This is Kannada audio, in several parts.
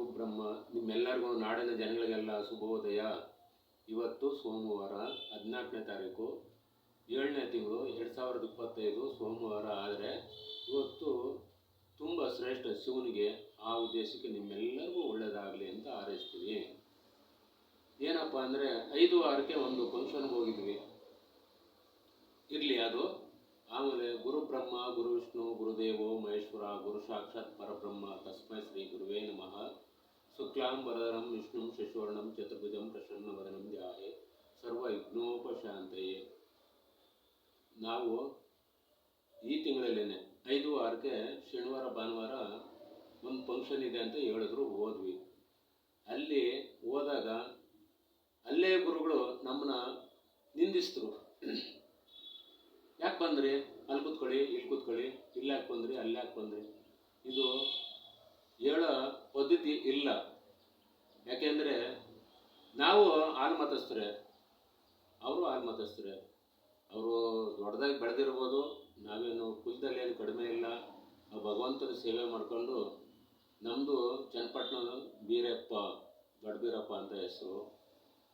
ಗುರುಬ್ರಹ್ಮ. ನಿಮ್ಮೆಲ್ಲರಿಗೂ ನಾಡಿನ ಜನಗಳಿಗೆಲ್ಲ ಶುಭೋದಯ. ಇವತ್ತು ಸೋಮವಾರ 14ನೇ ತಾರೀಕು 7ನೇ ತಿಂಗಳು 2025 ಸೋಮವಾರ. ಆದರೆ ಇವತ್ತು ತುಂಬ ಶ್ರೇಷ್ಠ ಶಿವನಿಗೆ. ಆ ಉದ್ದೇಶಕ್ಕೆ ನಿಮ್ಮೆಲ್ಲರಿಗೂ ಒಳ್ಳೆಯದಾಗಲಿ ಅಂತ ಹಾರೈಸ್ತೀವಿ. ಏನಪ್ಪ ಅಂದರೆ 5-6ಕ್ಕೆ ಒಂದು ಫಂಕ್ಷನ್ಗೆ ಹೋಗಿದ್ವಿ, ಇರಲಿ ಅದು. ಆಮೇಲೆ ಗುರುಬ್ರಹ್ಮ ಗುರು ವಿಷ್ಣು ಗುರುದೇವೋ ಮಹೇಶ್ವರ ಗುರು ಸಾಕ್ಷಾತ್ ಪರಬ್ರಹ್ಮ ತಸ್ಮೈ ಶ್ರೀ ಗುರುವೇ ನಮಃ. ಶುಕ್ಲಾಂಬರಧರಂ ವಿಷ್ಣು ಶಶಿವರ್ಣಂ ಚತುರ್ಭುಜಂ ಪ್ರಸನ್ನವದನಂ ಧ್ಯಾಯೇ ಸರ್ವ ವಿಘ್ನೋಪಶಾಂತಯೇ. ನಾವು ಈ ತಿಂಗಳಲ್ಲೇನೆ 5-6ಕ್ಕೆ ಶನಿವಾರ ಭಾನುವಾರ ಒಂದು ಫಂಕ್ಷನ್ ಇದೆ ಅಂತ ಹೇಳಿದ್ರು, ಹೋದ್ವಿ. ಅಲ್ಲಿ ಹೋದಾಗ ಅಲ್ಲೇ ಗುರುಗಳು ನಮ್ಮನ್ನ ನಿಂದಿಸಿದ್ರು. ಯಾಕೆ ಬಂದ್ರಿ, ಅಲ್ಲಿ ಕೂತ್ಕೊಳ್ಳಿ, ಇಲ್ಲಿ ಕೂತ್ಕೊಳ್ಳಿ, ಇಲ್ಲಿ ಯಾಕೆ ಬಂದ್ರಿ, ಅಲ್ಲಿ ಯಾಕೆ ಬಂದ್ರಿ. ಇದು ಹೇಳೋ ಪದ್ಧತಿ ಇಲ್ಲ. ಯಾಕೆಂದರೆ ನಾವು ಆಲ್ಮತಸ್ಥರೇ, ಅವರು ಆಲ್ಮತಸ್ಥರೇ. ಅವರು ದೊಡ್ಡದಾಗಿ ಬೆಳೆದಿರ್ಬೋದು, ನಾವೇನು ಕುಲದಲ್ಲಿ ಏನು ಕಡಿಮೆ ಇಲ್ಲ. ಆ ಭಗವಂತನ ಸೇವೆ ಮಾಡಿಕೊಂಡು, ನಮ್ಮದು ಚನ್ನಪಟ್ಟಣ ಬೀರಪ್ಪ, ದೊಡ್ಡ ಬೀರಪ್ಪ ಅಂತ ಹೆಸರು,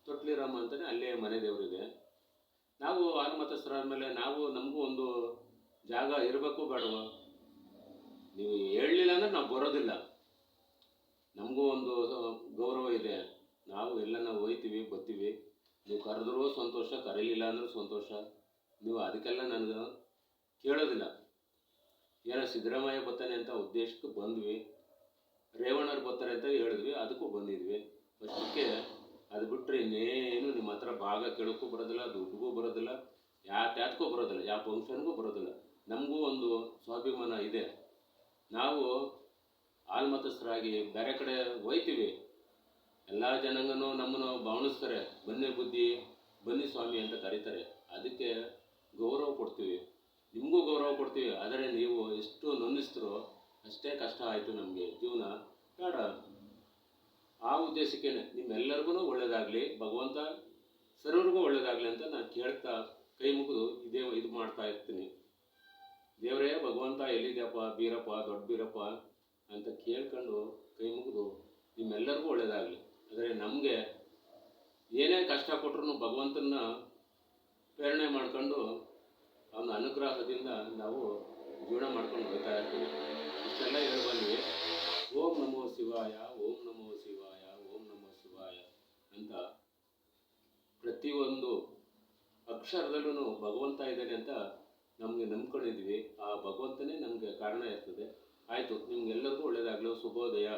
ತೊಟ್ಲಿರಾಮ ಅಂತಲೇ ಅಲ್ಲೇ ಮನೆ ದೇವರಿದೆ. ನಾವು ಆಲ್ಮತಸ್ಥರಾದ್ಮೇಲೆ ನಮಗೂ ಒಂದು ಜಾಗ ಇರಬೇಕು ಬೇಡವ. ನೀವು ಹೇಳಲಿಲ್ಲ ಅಂದರೆ ನಾವು ಬರೋದಿಲ್ಲ. ನಮಗೂ ಒಂದು ಗೌರವ ಇದೆ. ನಾವು ನಾವು ಹೋಯ್ತೀವಿ ಬರ್ತೀವಿ. ನೀವು ಕರೆದ್ರೂ ಸಂತೋಷ, ಕರೀಲಿಲ್ಲ ಅಂದರೂ ಸಂತೋಷ. ನೀವು ಅದಕ್ಕೆಲ್ಲ ನನಗೆ ಕೇಳೋದಿಲ್ಲ. ಏನೋ ಸಿದ್ದರಾಮಯ್ಯ ಬರ್ತಾನೆ ಅಂತ ಉದ್ದೇಶಕ್ಕೆ ಬಂದ್ವಿ, ರೇವಣ್ಣರು ಬರ್ತಾರೆ ಅಂತ ಹೇಳಿದ್ವಿ, ಅದಕ್ಕೂ ಬಂದಿದ್ವಿ. ಫಸ್ಟಕ್ಕೆ ಅದು ಬಿಟ್ಟರೆ ಇನ್ನೇನು ನಿಮ್ಮ ಹತ್ರ ಭಾಗ ಕೇಳೋಕ್ಕೂ ಬರೋದಿಲ್ಲ, ದುಡ್ಡಿಗೂ ಬರೋದಿಲ್ಲ, ಯಾತ್ಯಾತ್ಕೂ ಬರೋದಿಲ್ಲ, ಯಾವ ಫಂಕ್ಷನ್ಗೂ ಬರೋದಿಲ್ಲ. ನಮಗೂ ಒಂದು ಸ್ವಾಭಿಮಾನ ಇದೆ. ನಾವು ಆಲ್ಮತಸ್ಥರಾಗಿ ಬೇರೆ ಕಡೆ ಹೋಯ್ತೀವಿ, ಎಲ್ಲ ಜನಾಂಗನೂ ನಮ್ಮನ್ನು ಭಾವನಿಸ್ತಾರೆ, ಬನ್ನಿ ಬುದ್ಧಿ ಬನ್ನಿ ಸ್ವಾಮಿ ಅಂತ ಕರೀತಾರೆ. ಅದಕ್ಕೆ ಗೌರವ ಕೊಡ್ತೀವಿ, ನಿಮಗೂ ಗೌರವ ಕೊಡ್ತೀವಿ. ಆದರೆ ನೀವು ಎಷ್ಟು ನೊಂದಿಸ್ತರೋ ಅಷ್ಟೇ ಕಷ್ಟ ಆಯಿತು ನಮಗೆ ಜೀವನ. ಬೇಡ, ಆ ಉದ್ದೇಶಕ್ಕೆ ನಿಮ್ಮೆಲ್ಲರಿಗೂ ಒಳ್ಳೇದಾಗಲಿ, ಭಗವಂತ ಸರ್ವರಿಗೂ ಒಳ್ಳೇದಾಗಲಿ ಅಂತ ನಾನು ಕೇಳ್ತಾ ಕೈ ಮುಗಿದು ಇದು ಮಾಡ್ತಾ ಇರ್ತೀನಿ. ದೇವರೇ ಭಗವಂತ ಎಲ್ಲಿದೆಯಪ್ಪ, ಬೀರಪ್ಪ, ದೊಡ್ಡ ಬೀರಪ್ಪ ಅಂತ ಕೇಳ್ಕೊಂಡು ಕೈ ಮುಗಿದು ನಿಮ್ಮೆಲ್ಲರಿಗೂ ಒಳ್ಳೇದಾಗಲಿ. ಆದರೆ ನಮಗೆ ಏನೇ ಕಷ್ಟ ಕೊಟ್ಟರು ಭಗವಂತನ ಪ್ರೇರಣೆ ಮಾಡ್ಕೊಂಡು ಅವನ ಅನುಗ್ರಹದಿಂದ ನಾವು ಜೀವನ ಮಾಡ್ಕೊಂಡು ಹೋಗ್ತಾ ಇರ್ತೀವಿ. ಇಷ್ಟೆಲ್ಲ ಹೇಳಿ ಬಂದ್ವಿ. ಓಂ ನಮೋ ಶಿವಾಯ, ಓಂ ನಮೋ ಶಿವಾಯ, ಓಂ ನಮೋ ಶಿವಾಯ ಅಂತ ಪ್ರತಿಯೊಂದು ಅಕ್ಷರದಲ್ಲೂ ಭಗವಂತ ಇದ್ದಾನೆ ಅಂತ ನಮಗೆ ನಂಬ್ಕೊಂಡಿದ್ವಿ. ಆ ಭಗವಂತನೇ ನಮಗೆ ಕಾರಣ ಇರ್ತದೆ. ಆಯಿತು, ನಿಮ್ಗೆಲ್ಲರಿಗೂ ಒಳ್ಳೆಯದಾಗಲಿ. ಶುಭೋದಯ.